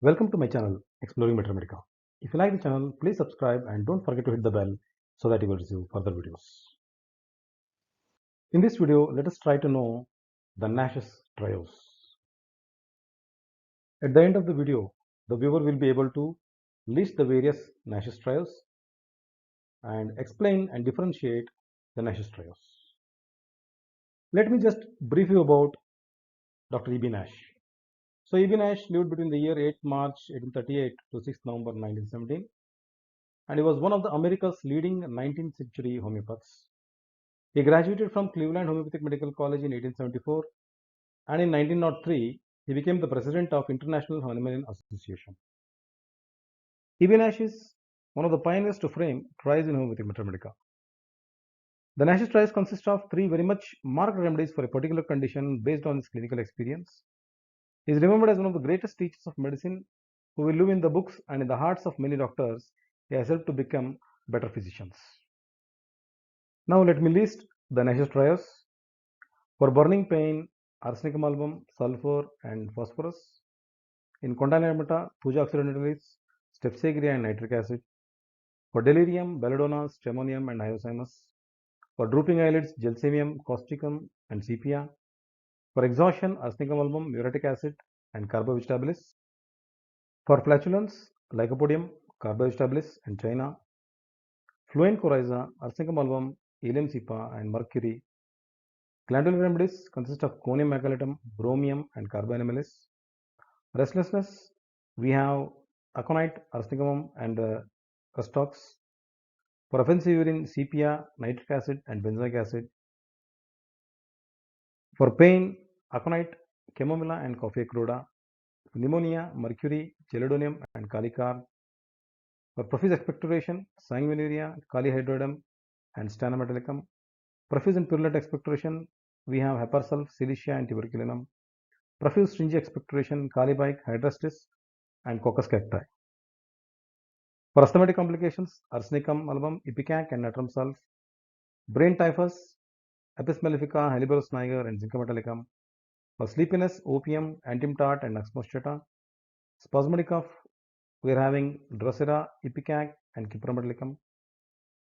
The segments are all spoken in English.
Welcome to my channel, Exploring Metamedica. If you like the channel, please subscribe and don't forget to hit the bell so that you will receive further videos. In this video, let us try to know the Nash's trios. At the end of the video, the viewer will be able to list the various Nash's trios and explain and differentiate the Nash's trios. Let me just brief you about Dr. E.B. Nash. So E.B. Nash lived between the year 8 March 1838 to 6 November 1917, and he was one of the America's leading 19th century homeopaths. He graduated from Cleveland Homeopathic Medical College in 1874, and in 1903 he became the president of International Hahnemann Association. E.B. Nash is one of the pioneers to frame trials in homeopathic mathematics. The Nash's trials consist of three very much marked remedies for a particular condition based on his clinical experience. He is remembered as one of the greatest teachers of medicine who will live in the books and in the hearts of many doctors. He has helped to become better physicians. Now let me list the Nash's trials. For burning pain, arsenicum album, sulfur and phosphorus. In condylarmata, Thuja occidentalis, Strepsirrhea and nitric acid. For delirium, belladonna, stramonium and hyoscyamus. For drooping eyelids, gelsemium, causticum and sepia. For exhaustion, arsenicum album, muriatic acid and carbo vegetabilis. For flatulence, lycopodium, carbo vegetabilis and china. Fluent coryza, arsenicum album, ilium cepa and mercury. Glandular remedies consist of conium maculatum, bromium and carboanimalis. Restlessness, we have aconite, arsenicum and castox. For offensive urine, sepia, nitric acid and benzoic acid. For pain, aconite, chamomilla and coffea cruda. Pneumonia, mercury, chelidonium and kalicar. For profuse expectoration, sanguinuria, kalihydrodum and stanometallicum. Profuse and purulent expectoration, we have heparsulf, silicia and tuberculinum. Profuse stringy expectoration, Kalibic, hydrastis and coccus cacti. For asthmatic complications, arsenicum album, ipecac and natrum sulf. Brain typhus, Apis mellifica, Heliobulus niger and Zinc metallicum. For sleepiness, opium, antimtat and Nux mosquita. Spasmodic cough, we are having Drosera, ipecac and Cipro metallicum.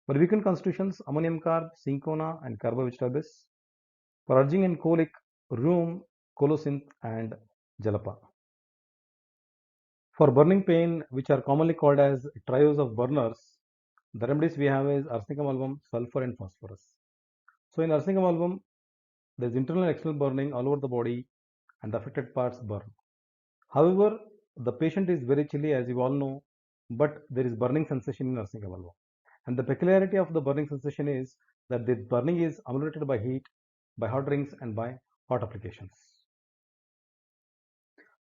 For weakened constitutions, ammonium carb, cinchona and carbo vegetabilis. For urging and colic, rheum, colocynth and jalapa. For burning pain, which are commonly called as trios of burners, the remedies we have is arsenicum album, sulfur and phosphorus. So in arsenicum album, there is internal and external burning all over the body and the affected parts burn. However, the patient is very chilly as you all know, but there is burning sensation in arsenicum album. And the peculiarity of the burning sensation is that the burning is ameliorated by heat, by hot drinks and by hot applications.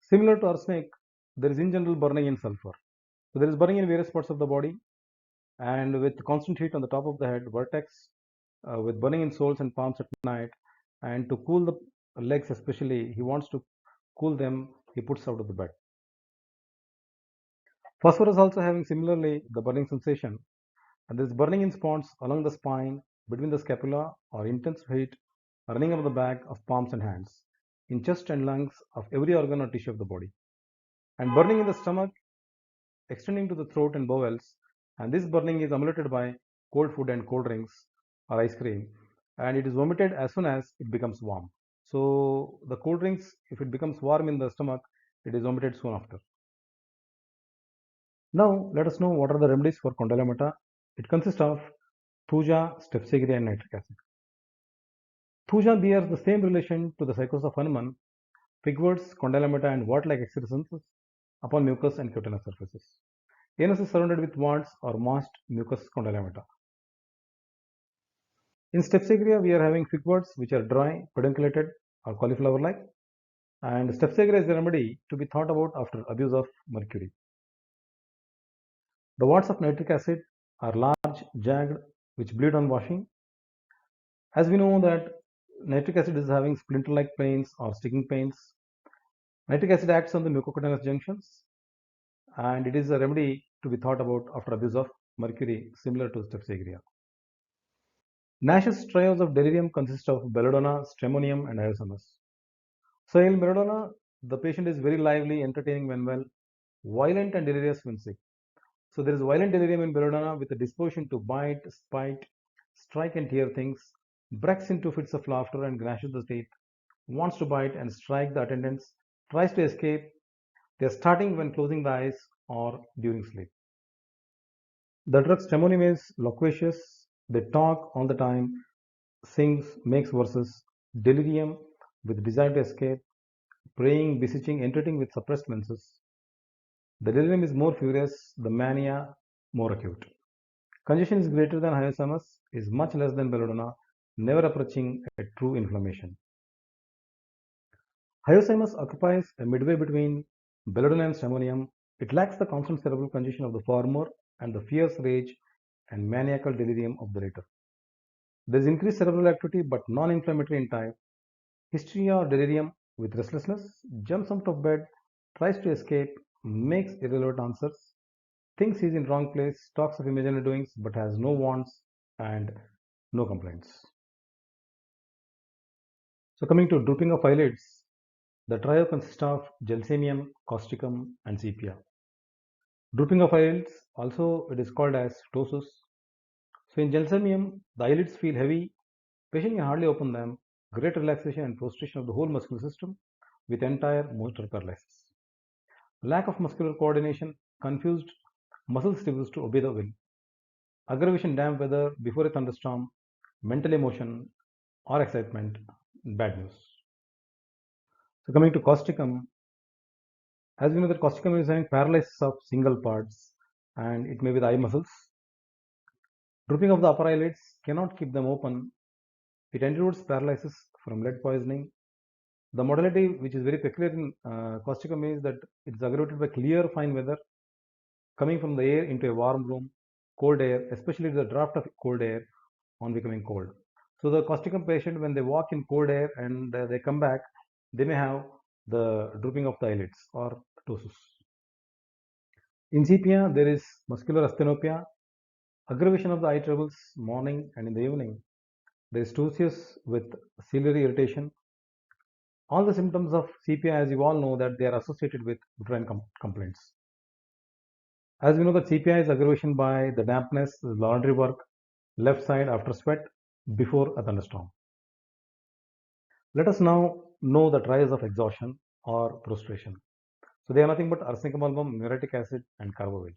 Similar to arsenic, there is in general burning in sulfur. So there is burning in various parts of the body, and with constant heat on the top of the head, vertex, with burning in soles and palms at night, and to cool the legs especially, he wants to cool them, he puts out of the bed. Phosphorus also having similarly the burning sensation, and there is burning in spots along the spine, between the scapula, or intense heat running up the back of palms and hands, in chest and lungs of every organ or tissue of the body, and burning in the stomach extending to the throat and bowels, and this burning is ameliorated by cold food and cold drinks or ice cream, and it is vomited as soon as it becomes warm. So the cold drinks, if it becomes warm in the stomach, it is vomited soon after. Now let us know what are the remedies for condylomata. It consists of Thuja, Strepsirrhea and nitric acid. Thuja bears the same relation to the psychosis of Hanuman, figwords, condylomata and wart-like excrescences upon mucous and cutaneous surfaces. Anus is surrounded with warts or moist mucous condylomata. In Strepsirrhea, we are having figwords which are dry, pedunculated or cauliflower-like, and Strepsirrhea is a remedy to be thought about after abuse of mercury. The warts of nitric acid are large, jagged, which bleed on washing. As we know that nitric acid is having splinter-like pains or sticking pains. Nitric acid acts on the mucocutaneous junctions, and it is a remedy to be thought about after abuse of mercury, similar to Strepsirrhea. Nash's trios of delirium consist of belladonna, stramonium, and hyoscyamus. So in belladonna, the patient is very lively, entertaining when well. violent and delirious when sick. So there is violent delirium in belladonna with a disposition to bite, spite, strike and tear things, breaks into fits of laughter and gnashes the teeth, wants to bite and strike the attendants, tries to escape. They are starting when closing the eyes or during sleep. The drug stimonium is loquacious. They talk all the time, sings, makes verses, delirium with desire to escape, praying, beseeching, entreating with suppressed menses. The delirium is more furious, the mania more acute. Congestion is greater than hyoscyamus, is much less than belladonna, never approaching a true inflammation. Hyoscyamus occupies a midway between belladonna and stramonium. It lacks the constant cerebral congestion of the former and the fierce rage and maniacal delirium of the latter. There is increased cerebral activity but non-inflammatory in type. Hysteria or delirium with restlessness, jumps out of bed, tries to escape, makes irrelevant answers, thinks he's in wrong place, talks of imaginary doings but has no wants and no complaints. So coming to drooping of eyelids, the trio consists of gelsemium, causticum and sepia. Drooping of eyelids, also it is called as ptosis. So in gelsemium, the eyelids feel heavy, patient can hardly open them, great relaxation and prostration of the whole muscular system with entire motor paralysis. Lack of muscular coordination, confused muscle stiffness to obey the will. Aggravation damp weather before a thunderstorm, mental emotion or excitement, bad news. So coming to causticum, as we know that causticum is having paralysis of single parts and it may be the eye muscles. Drooping of the upper eyelids cannot keep them open. It includes paralysis from lead poisoning. The modality which is very peculiar in causticum is that it is aggravated by clear fine weather coming from the air into a warm room, cold air, especially the draft of cold air on becoming cold. So the causticum patient, when they walk in cold air and they come back, they may have the drooping of the eyelids or ptosis. In sepia, there is muscular asthenopia, aggravation of the eye troubles morning and in the evening. There is ptosis with ciliary irritation. All the symptoms of sepia, as you all know, that they are associated with uterine complaints. As we know that sepia is aggravation by the dampness, the laundry work, left side after sweat, before a thunderstorm. Let us now know the trials of exhaustion or prostration. So they are nothing but arsenicum album, muriatic acid and carbovage.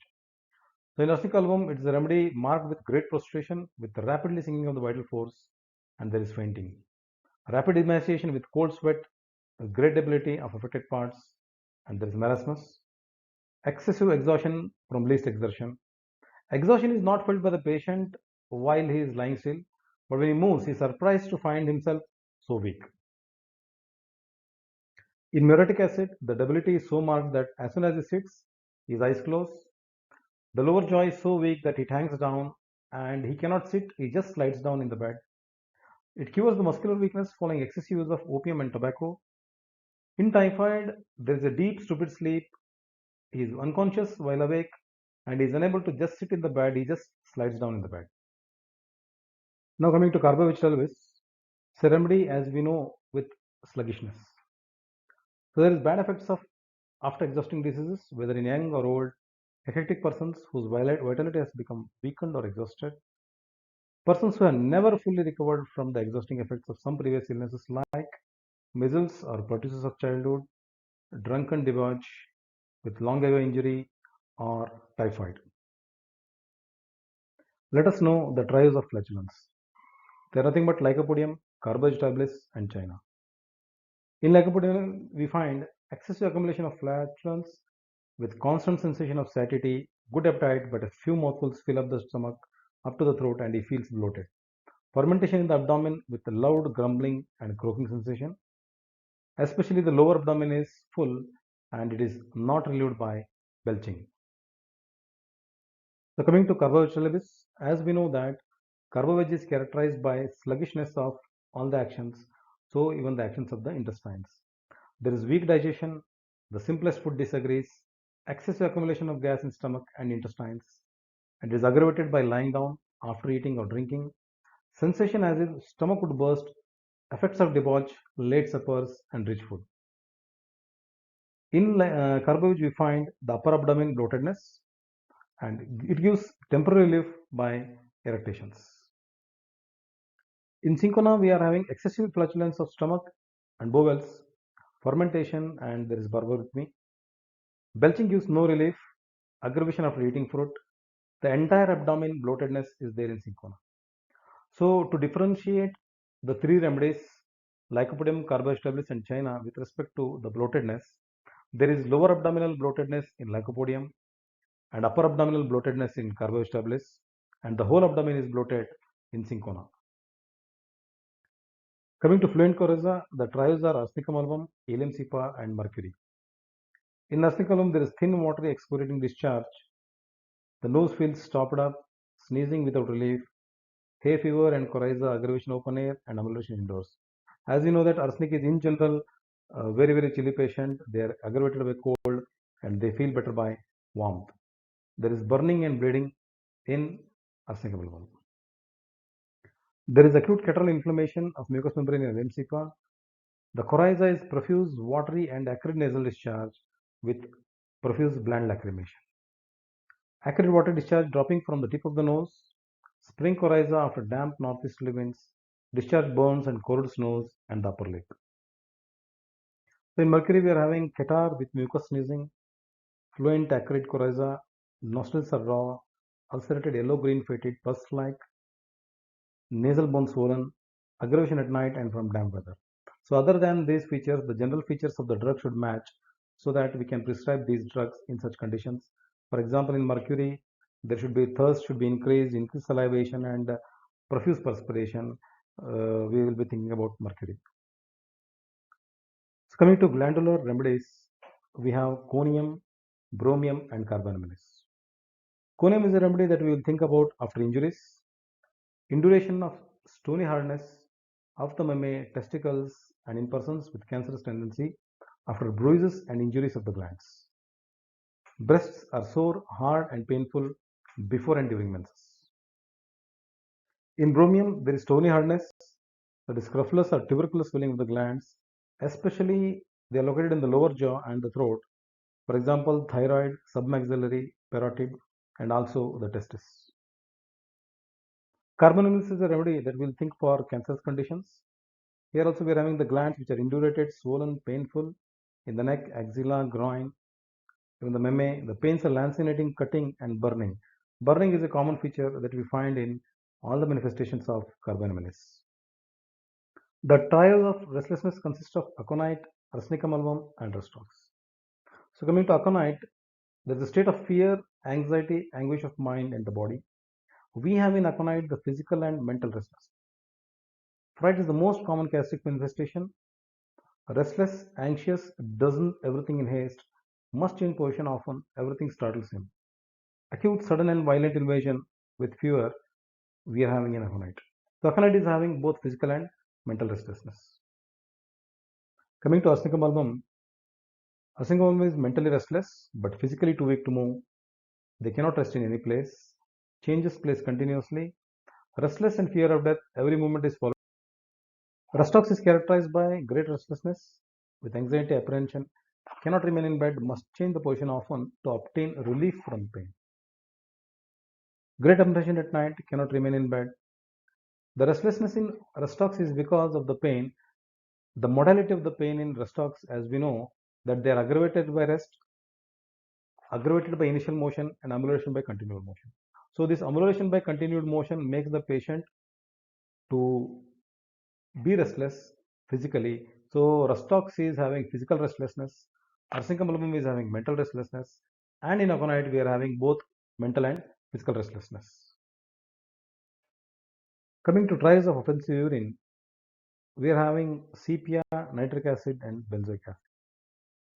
So in arsenic album, it is a remedy marked with great prostration, with rapidly sinking of the vital force, and there is fainting. Rapid emaciation with cold sweat, great debility of affected parts, and there is marasmus. Excessive exhaustion from least exertion. Exhaustion is not felt by the patient while he is lying still, but when he moves, he is surprised to find himself so weak. In muriatic acid, the debility is so marked that as soon as he sits, his eyes close. The lower jaw is so weak that it hangs down and he cannot sit, he just slides down in the bed. It cures the muscular weakness following excessive use of opium and tobacco. In typhoid, there is a deep, stupid sleep. He is unconscious while awake and he is unable to just sit in the bed, he just slides down in the bed. Now coming to carbovegetal vis, it's a remedy as we know with sluggishness. So there is bad effects of after exhausting diseases, whether in young or old, hectic persons whose vitality has become weakened or exhausted, persons who have never fully recovered from the exhausting effects of some previous illnesses like measles or pertussis of childhood, drunken debauch with long ago injury, or typhoid. Let us know the trials of flatulence. They are nothing but lycopodium, carbagitabilis, and China. In lycopodium, we find excessive accumulation of flatulence with constant sensation of satiety, good appetite, but a few mouthfuls fill up the stomach up to the throat and he feels bloated. Fermentation in the abdomen with a loud grumbling and croaking sensation. Especially the lower abdomen is full and it is not relieved by belching. So coming to carbovegetalibus, as we know that carboveg is characterized by sluggishness of all the actions, so even the actions of the intestines. There is weak digestion, the simplest food disagrees, excessive accumulation of gas in stomach and intestines, and it is aggravated by lying down after eating or drinking, sensation as if stomach would burst, effects of debauch, late suppers and rich food. In Carbapenem, we find the upper abdomen bloatedness, and it gives temporary relief by eructations. In Cinchona, we are having excessive flatulence of stomach and bowels, fermentation, and there is barbarrhythmy. Belching gives no relief, aggravation after eating fruit. The entire abdomen bloatedness is there in Cinchona. So, to differentiate the three remedies, Lycopodium, Carbapenem, and China, with respect to the bloatedness, there is lower abdominal bloatedness in Lycopodium and upper abdominal bloatedness in Carbapenem, and the whole abdomen is bloated in Cinchona. Coming to fluent coryza, the trials are Arsenicum album, Ileum cepa, and mercury. In Arsenicum album, there is thin, watery, excoriating discharge. The nose feels stopped up, sneezing without relief, hay fever and coryza, aggravation open air, and amelioration indoors. As you know that arsenic is in general very, very chilly patient. They are aggravated by cold and they feel better by warmth. There is burning and bleeding in arsenic album. There is acute catarrhal inflammation of mucous membrane in Ileum cepa. The coryza is profuse, watery, and acrid nasal discharge with profuse bland lacrimation. Acrid water discharge dropping from the tip of the nose. Spring coryza after damp northeasterly winds. Discharge burns and corrodes nose and the upper lip. So in mercury, we are having catarrh with mucus sneezing, fluent acrid coryza, nostrils are raw, ulcerated yellow-green fetid pus-like, nasal bone swollen, aggravation at night and from damp weather. So other than these features, the general features of the drug should match so that we can prescribe these drugs in such conditions. For example, in mercury, there should be thirst should be increased salivation and profuse perspiration. We will be thinking about mercury. So coming to glandular remedies, we have conium, bromium, and carbamazepine. Conium is a remedy that we will think about after injuries, induration of stony hardness of the mammary, testicles, and in persons with cancerous tendency after bruises and injuries of the glands. Breasts are sore, hard, and painful before and during menses. In bromium, there is stony hardness, that is scrofulous or tuberculous swelling of the glands, especially they are located in the lower jaw and the throat. For example, thyroid, submaxillary, parotid, and also the testis. Carbamazepine is a remedy that we will think for cancerous conditions. Here also we are having the glands which are indurated, swollen, painful in the neck, axilla, groin, even the mammary. The pains are lancinating, cutting, and burning. Burning is a common feature that we find in all the manifestations of carbamazepine. The trial of restlessness consists of aconite, arsenicum album, and restox. So coming to aconite, there is a state of fear, anxiety, anguish of mind and the body. We have in aconite the physical and mental restlessness. Fright is the most common characteristic manifestation. Restless, anxious, doesn't everything in haste, must change position often, everything startles him. Acute, sudden, and violent invasion with fear we are having in aconite. So aconite is having both physical and mental restlessness. Coming to arsenicum album, arsenicum album is mentally restless but physically too weak to move. They cannot rest in any place, changes place continuously, restless and fear of death, every movement is followed. Restox is characterized by great restlessness with anxiety, apprehension, cannot remain in bed, must change the position often to obtain relief from pain. Great apprehension at night, cannot remain in bed. The restlessness in Restox is because of the pain. The modality of the pain in Restox, as we know, that they are aggravated by rest, aggravated by initial motion, and amelioration by continued motion. So this amelioration by continued motion makes the patient to be restless physically. So Restox is having physical restlessness, arsenicum album is having mental restlessness, and in aconite we are having both mental and physical restlessness. Coming to trials of offensive urine, we are having sepia, nitric acid, and benzoic acid.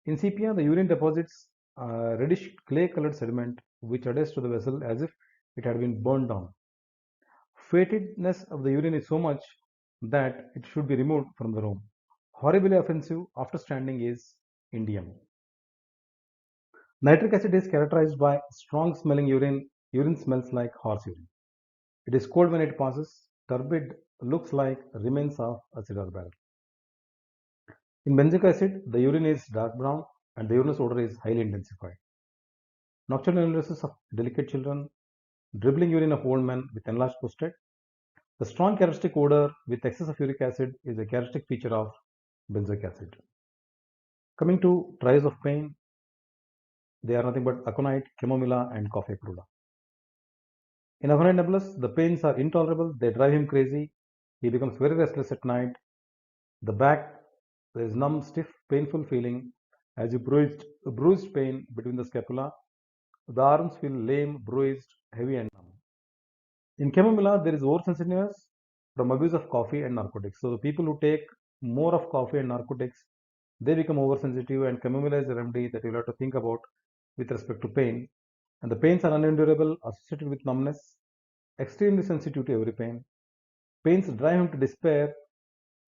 In sepia, the urine deposits reddish clay-colored sediment which adheres to the vessel as if it had been burned down. Fetidness of the urine is so much that it should be removed from the room. Horribly offensive after standing is indium. Nitric acid is characterized by strong smelling urine. Urine smells like horse urine. It is cold when it passes. Turbid, looks like remains of a cigar barrel. In benzoic acid, the urine is dark brown. and the urinous odor is highly intensified. Nocturnal illnesses of delicate children, dribbling urine of old men with enlarged prostate. The strong characteristic odor with excess of uric acid is a characteristic feature of benzoic acid. Coming to trials of pain, they are nothing but aconite, chamomilla, and coffea cruda. In aconite nebulus, the pains are intolerable, they drive him crazy, he becomes very restless at night. The back, there is numb, stiff, painful feeling as if bruised pain between the scapula. The arms feel lame, bruised, heavy, and numb. In chamomilla, there is oversensitiveness from abuse of coffee and narcotics. So the people who take more of coffee and narcotics, they become oversensitive, and chamomilla is a remedy that you'll have to think about with respect to pain. And the pains are unendurable, associated with numbness, extremely sensitive to every pain. Pains drive him to despair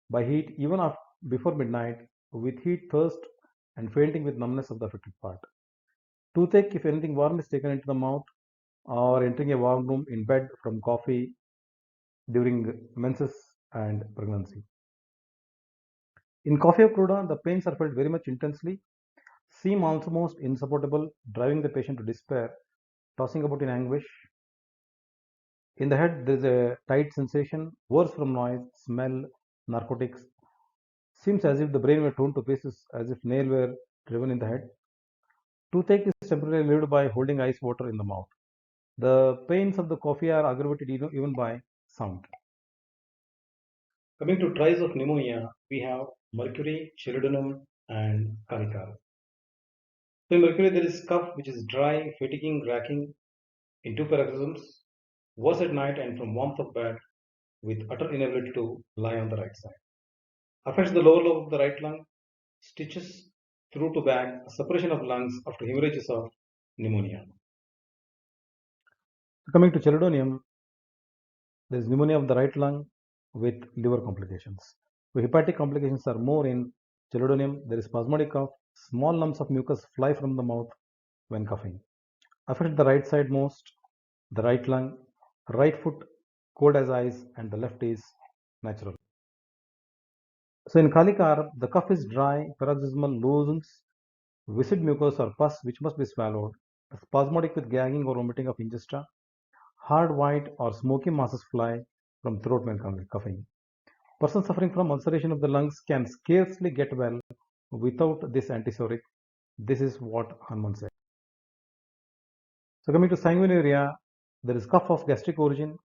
by heat even before midnight, with heat, thirst, and fainting with numbness of the affected part. Toothache if anything warm is taken into the mouth, or entering a warm room in bed from coffee during menses and pregnancy. In coffea cruda, the pains are felt very much intensely, seem almost insupportable, driving the patient to despair, tossing about in anguish. In the head, there is a tight sensation, worse from noise, smell, narcotics. Seems as if the brain were torn to pieces, as if nail were driven in the head. Toothache is temporarily relieved by holding ice water in the mouth. The pains of the coffee are aggravated even by sound. Coming to trials of pneumonia, we have mercury, chelidonum, and calicar. So in mercury, there is cough which is dry, fatiguing, racking in two paroxysms, worse at night and from warmth of bed, with utter inability to lie on the right side. Affects the lower lobe of the right lung, stitches through to back, suppression of lungs after hemorrhages of pneumonia. Coming to chelidonium, there is pneumonia of the right lung with liver complications. So hepatic complications are more in chelidonium. There is spasmodic cough, small lumps of mucus fly from the mouth when coughing. Affect the right side most, the right lung, right foot cold as ice, and the left is natural. So in calicar, the cough is dry, paroxysmal, loosens, viscid mucus or pus which must be swallowed, spasmodic with gagging or vomiting of ingesta, hard white or smoky masses fly from throat when coughing. Person suffering from ulceration of the lungs can scarcely get well without this antisoric. This is what Hanuman said. So coming to sanguinuria, there is cough of gastric origin,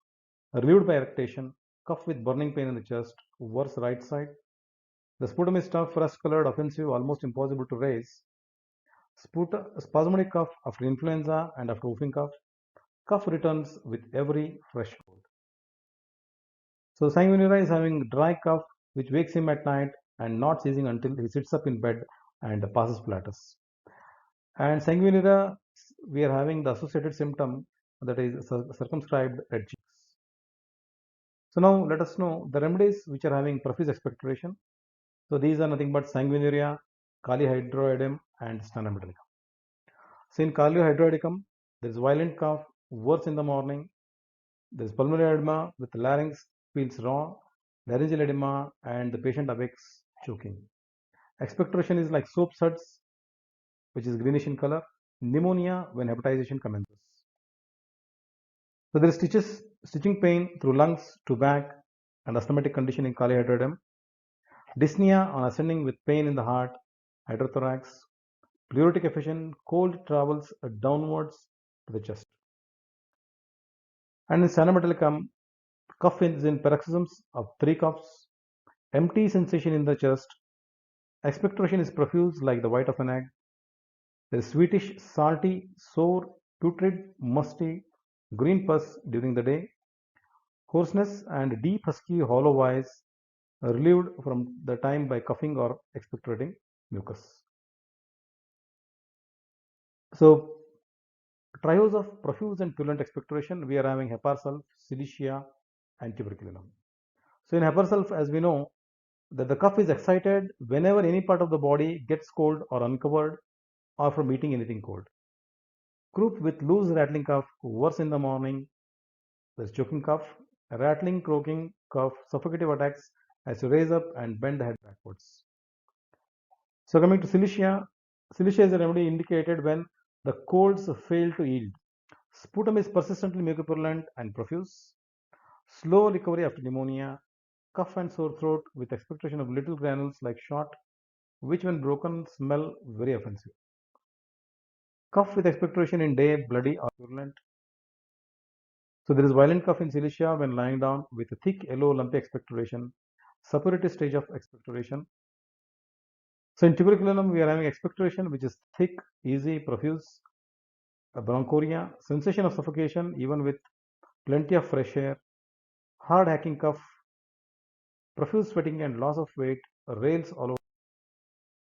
relieved by eructation, cough with burning pain in the chest, worse right side. The sputum is tough, rust-colored, offensive, almost impossible to raise. Spasmodic cough after influenza and after whooping cough. Cough returns with every fresh cold. So sanguinura is having dry cough which wakes him at night and not ceasing until he sits up in bed and passes flatus. And sanguinura, we are having the associated symptom that is circumscribed red cheeks. So now let us know the remedies which are having profuse expectoration. So these are nothing but sanguinuria, kali hydroiodum, and stana metallica. So in kali hydroiodicum, there is violent cough, worse in the morning. There is pulmonary edema with larynx feels raw, laryngeal edema, and the patient awakes choking. Expectoration is like soap suds, which is greenish in color. Pneumonia when hepatization commences. So there is stitching pain through lungs to back and asthmatic condition in kali hydroiodum. Dyspnea on ascending with pain in the heart, hydrothorax. Pleuritic effusion, cold travels downwards to the chest. And in stana metallicum, cough is in paroxysms of 3 coughs, empty sensation in the chest. Expectoration is profuse like the white of an egg. There is sweetish, salty, sour, putrid, musty, green pus during the day. Hoarseness and deep husky hollow voice relieved from the time by coughing or expectorating mucus. So trials of profuse and purulent expectoration, we are having heparsulf, silicea, and tuberculum. So in heparsulf, as we know, that the cough is excited whenever any part of the body gets cold or uncovered or from eating anything cold. Croup with loose rattling cough, worse in the morning. There's choking cough, rattling, croaking cough, suffocative attacks as you raise up and bend the head backwards. So coming to silicea, Cilicia is a remedy indicated when the colds fail to yield. Sputum is persistently mucopurulent and profuse. Slow recovery after pneumonia. Cough and sore throat with expectoration of little granules like shot, which when broken smell very offensive. Cough with expectoration in day, bloody or purulent. So there is violent cough in Cilicia when lying down with a thick yellow lumpy expectoration, suppurative stage of expectoration. So in tuberculum, we are having expectoration which is thick, easy, profuse, bronchoria, sensation of suffocation even with plenty of fresh air, hard hacking cough, profuse sweating and loss of weight, rails all over.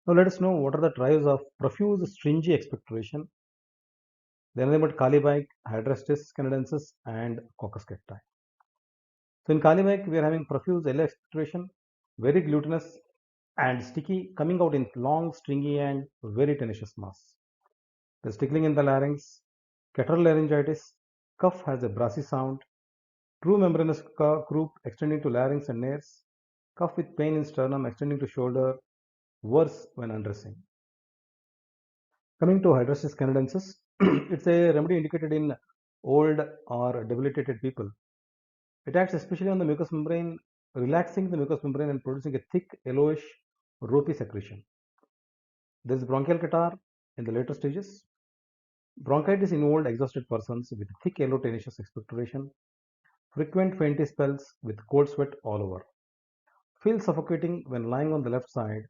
Now let us know what are the trials of profuse stringy expectoration. They are nothing but Calibac, Hydrastis canadensis, and Coccus cacti. So in Calibac, we are having profuse yellow expectoration, very glutinous and sticky, coming out in long, stringy, and very tenacious mass. There's tickling in the larynx, catarrhal laryngitis, cough has a brassy sound, true membranous croup extending to larynx and nares, cough with pain in sternum extending to shoulder, worse when undressing. Coming to Hydrastis canadensis, it's a remedy indicated in old or debilitated people. It acts especially on the mucous membrane, relaxing the mucous membrane and producing a thick, yellowish, ropey secretion. There is bronchial catarrh in the later stages. Bronchitis in old, exhausted persons with thick, yellow, tenacious expectoration. Frequent fainty spells with cold sweat all over. Feel suffocating when lying on the left side.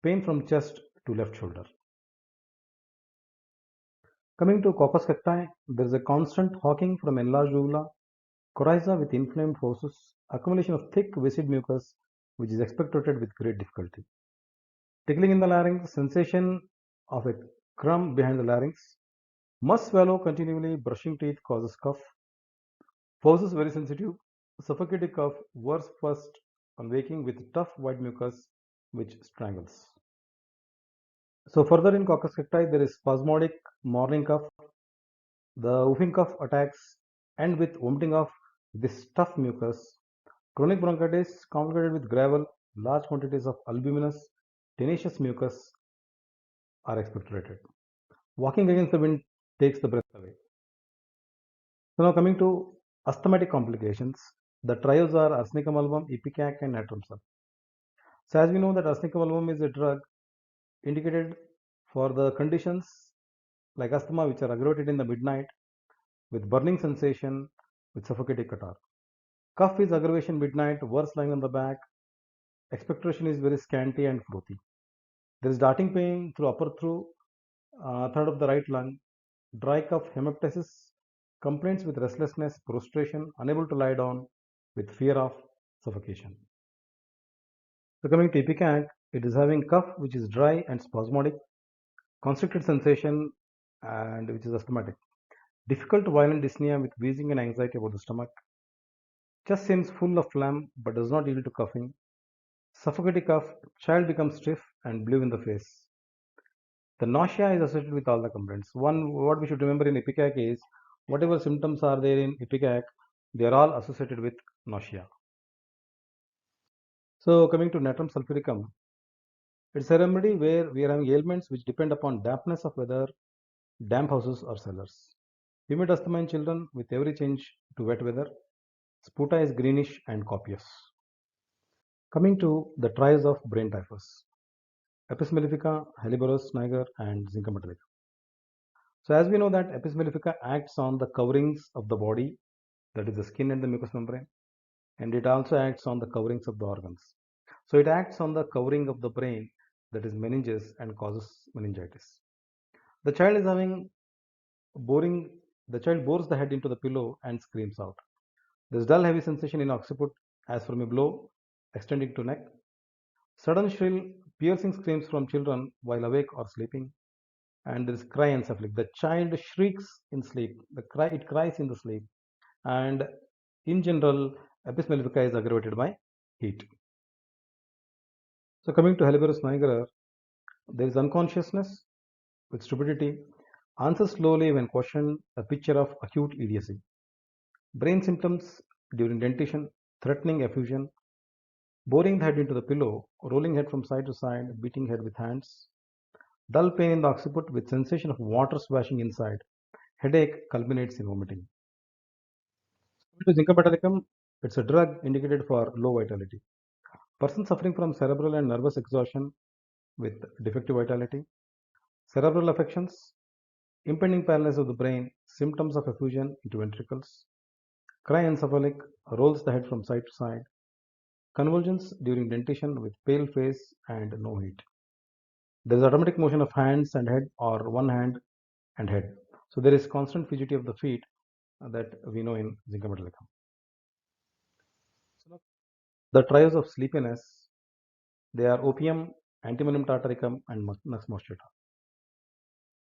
Pain from chest to left shoulder. Coming to Coccus cacti, there is a constant hawking from enlarged uvula, coryza with inflamed fauces, accumulation of thick viscid mucus which is expectorated with great difficulty. Tickling in the larynx, sensation of a crumb behind the larynx. Must swallow continually, brushing teeth causes cough. Fauces very sensitive, suffocating cough, worse first on waking with tough white mucus which strangles. So further in Coccus cacti, there is spasmodic morning cough. The whooping cough attacks end with vomiting of this tough mucus. Chronic bronchitis complicated with gravel, large quantities of albuminous, tenacious mucus are expectorated. Walking against the wind takes the breath away. So now coming to asthmatic complications, the trials are arsenicum album, ipecac, and natromycin. So as we know that arsenicum album is a drug indicated for the conditions like asthma which are aggravated in the midnight with burning sensation with suffocating catarrh. Cough is aggravation midnight, worse lying on the back. Expectoration is very scanty and frothy. There is darting pain through upper through third of the right lung, dry cough, hemoptysis, complaints with restlessness, prostration, unable to lie down with fear of suffocation. So coming to ipecac, it is having cough which is dry and spasmodic, constricted sensation and which is asthmatic. Difficult violent dyspnea with wheezing and anxiety about the stomach. Chest seems full of phlegm but does not yield to coughing. Suffocating cough, child becomes stiff and blue in the face. The nausea is associated with all the complaints. One, what we should remember in ipecac is whatever symptoms are there in ipecac, they are all associated with nausea. So coming to natrum sulphuricum, it's a remedy where we are having ailments which depend upon dampness of weather, damp houses or cellars. Humid asthma in children with every change to wet weather. Sputa is greenish and copious. Coming to the trials of brain typhus. Apis mellifica, Helleborus niger, and Zinca metallica. So as we know that Apis mellifica acts on the coverings of the body, that is the skin and the mucous membrane, and it also acts on the coverings of the organs. So it acts on the covering of the brain, that is meninges, and causes meningitis. The child is having boring, the child bores the head into the pillow and screams out. There is dull heavy sensation in occiput as from a blow extending to neck. Sudden shrill piercing screams from children while awake or sleeping. And there is cry encephalic. The child shrieks in sleep. It cries in the sleep. And in general, Apis mellifica is aggravated by heat. So coming to Helleborus niger, there is unconsciousness with stupidity, answers slowly when questioned, a picture of acute idiocy. Brain symptoms during dentition, threatening effusion, boring the head into the pillow, rolling head from side to side, beating head with hands. Dull pain in the occiput with sensation of water splashing inside. Headache culminates in vomiting. Zinc metallicum, it's a drug indicated for low vitality. Person suffering from cerebral and nervous exhaustion with defective vitality. Cerebral affections, impending paralysis of the brain, symptoms of effusion into ventricles. Cryencephalic, rolls the head from side to side. Convulsions during dentition with pale face and no heat. There is automatic motion of hands and head or one hand and head. So there is constant fidgety of the feet that we know in Zinc metallicum. So the trials of sleepiness, they are opium, antimonium tartaricum, and nux mosquita.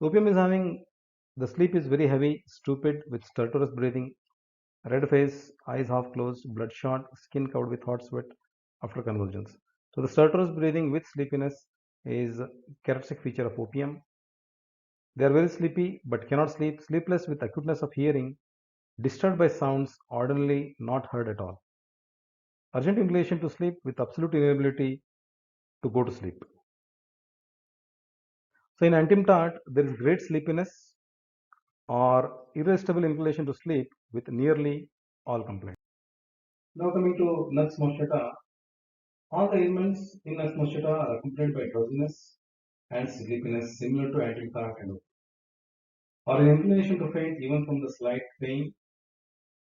Opium is having the sleep is very heavy, stupid, with stertorous breathing, red face, eyes half closed, bloodshot, skin covered with hot sweat after convulsions. So the stertorous breathing with sleepiness is a characteristic feature of opium. They are very sleepy but cannot sleep, sleepless with acuteness of hearing, disturbed by sounds ordinarily not heard at all. Urgent inclination to sleep with absolute inability to go to sleep. So in antimtart, there is great sleepiness or irresistible inclination to sleep with nearly all complaints. Now coming to nux mosquita, all the ailments in nux mosquita are accompanied by drowsiness and sleepiness similar to antimtart and or an inclination to faint even from the slight pain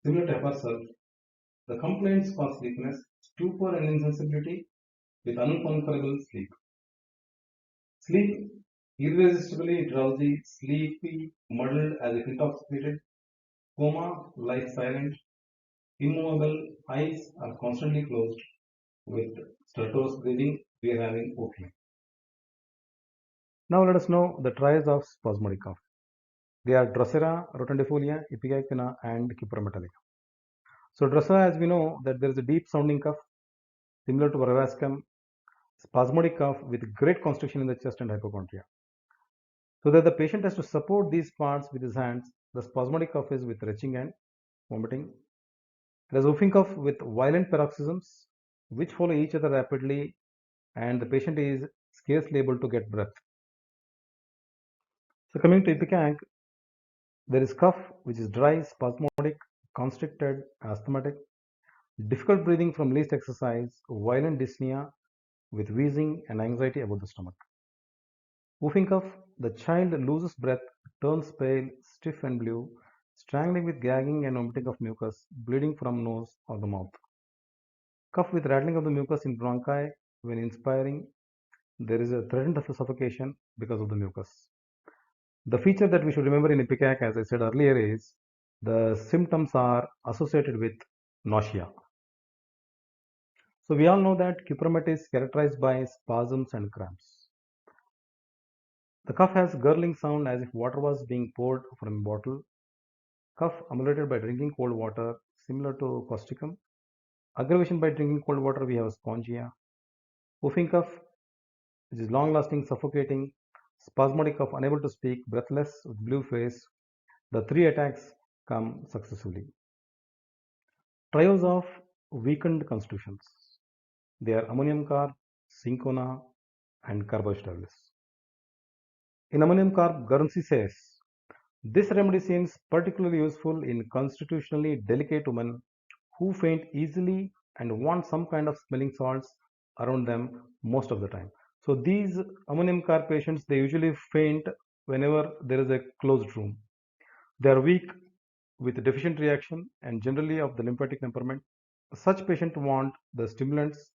similar to herself. The complaints cause sleepiness, stupor and insensibility with unconquerable sleep. Sleep irresistibly drowsy, sleepy, muddled as if intoxicated, coma, life silent, immovable, eyes are constantly closed with stertorous breathing. We are having opium. Now let us know the trials of spasmodic cough. They are Drosera, rotundifolia, Ipecacuanha, and Cupra metallica. So Drosera, as we know, that there is a deep sounding cough similar to Varvascum, spasmodic cough with great constriction in the chest and hypochondria. So that the patient has to support these parts with his hands. The spasmodic cough is with retching and vomiting. There is whooping cough with violent paroxysms which follow each other rapidly and the patient is scarcely able to get breath. So coming to ipecac, there is cough which is dry, spasmodic, constricted, asthmatic, difficult breathing from least exercise, violent dyspnea with wheezing and anxiety about the stomach. Whooping cough, the child loses breath, turns pale, stiff and blue, strangling with gagging and vomiting of mucus, bleeding from nose or the mouth. Cough with rattling of the mucus in bronchi when inspiring. There is a threat of suffocation because of the mucus. The feature that we should remember in ipecac, as I said earlier, is the symptoms are associated with nausea. So we all know that cupromet is characterized by spasms and cramps. The cough has gurgling sound as if water was being poured from a bottle. Cough ameliorated by drinking cold water, similar to causticum. Aggravation by drinking cold water, we have spongia. Whooping cough, which is long-lasting, suffocating. Spasmodic cough, unable to speak, breathless, with blue face. The three attacks come successively. Trials of weakened constitutions. They are ammonium carb, cinchona, and carbohydrates. In ammonium carb, Guernsey says, this remedy seems particularly useful in constitutionally delicate women who faint easily and want some kind of smelling salts around them most of the time. So these ammonium carb patients, they usually faint whenever there is a closed room. They are weak with deficient reaction and generally of the lymphatic temperament. Such patients want the stimulants,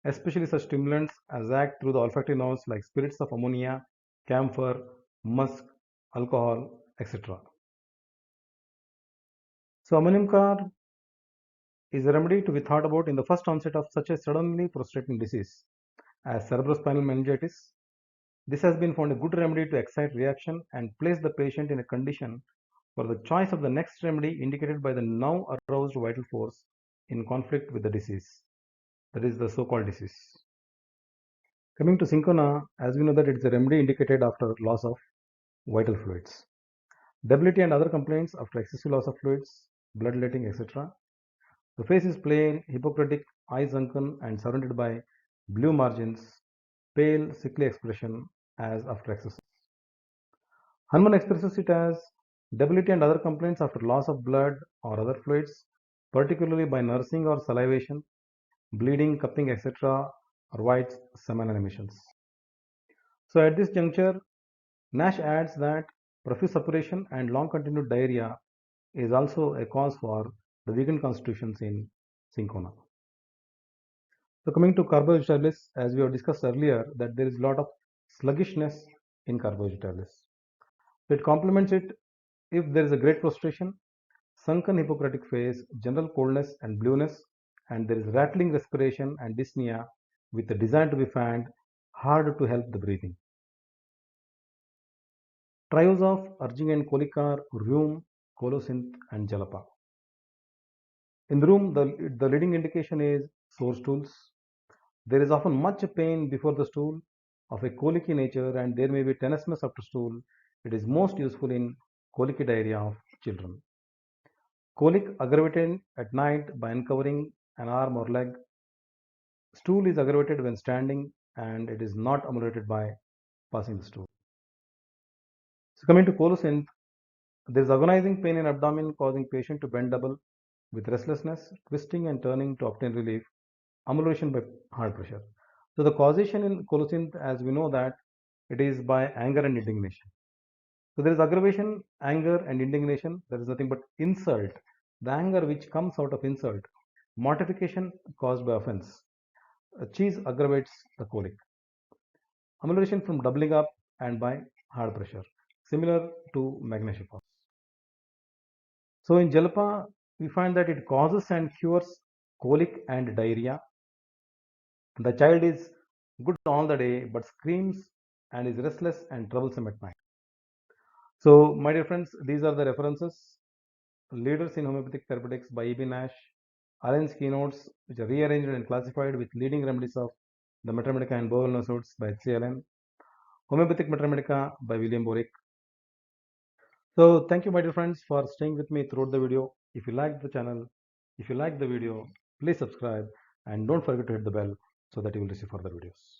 especially such stimulants as act through the olfactory nerves like spirits of ammonia, camphor, musk, alcohol, etc. So ammonium carb is a remedy to be thought about in the first onset of such a suddenly prostrating disease as cerebrospinal meningitis. This has been found a good remedy to excite reaction and place the patient in a condition for the choice of the next remedy indicated by the now aroused vital force in conflict with the disease, that is the so-called disease. Coming to cinchona, as we know that it is a remedy indicated after loss of vital fluids. Debility and other complaints after excessive loss of fluids, bloodletting, etc. The face is plain, hypocritic, eyes sunken and surrounded by blue margins, pale, sickly expression as after exercise. Hanuman expresses it as debility and other complaints after loss of blood or other fluids, particularly by nursing or salivation, bleeding, cupping, etc., or white seminal emissions. So at this juncture, Nash adds that profuse suppuration and long continued diarrhea is also a cause for the weakened constitutions in cinchona. So coming to Carbo vegetabilis, as we have discussed earlier, that there is a lot of sluggishness in Carbo vegetabilis. So it complements it if there is a great prostration, sunken Hippocratic face, general coldness and blueness, and there is rattling respiration and dyspnea with the desire to be fanned, hard to help the breathing. Trios of urging and colic are rheum, colocynth, and jalapa. In the rheum, the leading indication is sore stools. There is often much pain before the stool of a colicky nature, and there may be tenesmus after stool. It is most useful in colicky diarrhea of children. Colic aggravated at night by uncovering an arm or leg. Stool is aggravated when standing, and it is not ameliorated by passing the stool. So coming to colocynth, there is agonizing pain in abdomen causing patient to bend double with restlessness, twisting and turning to obtain relief, amelioration by hard pressure. So the causation in colocynth, as we know that it is by anger and indignation. So there is aggravation, anger and indignation. There is nothing but insult. The anger which comes out of insult, mortification caused by offense. Cheese aggravates the colic. Amelioration from doubling up and by hard pressure, similar to magnesium phosphate. So in Jalapa, we find that it causes and cures colic and diarrhea. The child is good all the day but screams and is restless and troublesome at night. So, my dear friends, these are the references. Leaders in Homeopathic Therapeutics by E.B. Nash, Allen's keynotes, which are rearranged and classified with leading remedies of the Metamedica and Bowel Notes by H.C. Allen, Homeopathic Metamedica by William Borick. So, thank you, my dear friends, for staying with me throughout the video. If you liked the channel, if you liked the video, please subscribe and don't forget to hit the bell so that you will receive further videos.